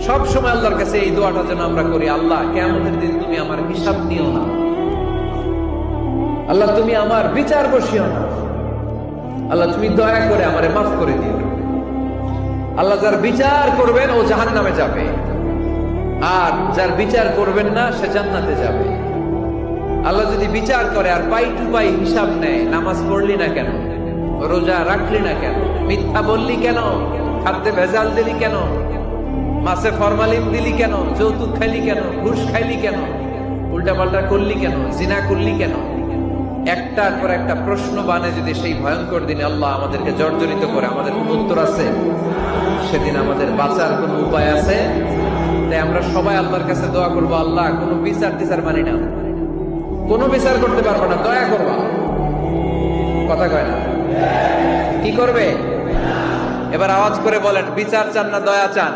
সব সময় আল্লাহর কাছে এই দোয়াটা যেন আমরা করি, আল্লাহ কিয়ামতের দিন তুমি আমার হিসাব নিও না, আল্লাহ তুমি আমার বিচার বসিও না, আল্লাহ তুমি দয়া করে আমারে মাফ করে দিও। আল্লাহ যার বিচার করবেন ও জাহান্নামে যাবে, আর যার বিচার করবেন না সে জান্নাতে যাবে। আল্লাহ যদি বিচার করে আর পাই টু পাই হিসাব নেয়, নামাজ পড়লি না কেন, রোজা রাখলি না কেন, মিথ্যা বললি কেন, খাদ্যে ভেজাল দিলি কেন, মাছে ফরমালিন দিলি কেন, যৌতুক খাইলি কেন, ঘুষ খাইলি কেন, উল্টাপাল্টা করলি কেন, জিনা করলি কেন, একটার পর একটা প্রশ্ন বানে যদি সেই ভয়ঙ্কর দিনে আল্লাহ আমাদেরকে জর্জরিত করে, আমাদের কোন উত্তর আছে? সেদিন আমাদের বাঁচার কোন উপায় আছে? তাই আমরা সবাই আল্লাহর কাছে দোয়া করবো, আল্লাহ কোনো বিচার টিচার মানি না, কোনো বিচার করতে পারবো না, দয়া করবা। কথা কয় না? কি করবে? এবার আওয়াজ করে বলেন, বিচার চান না দয়া চান?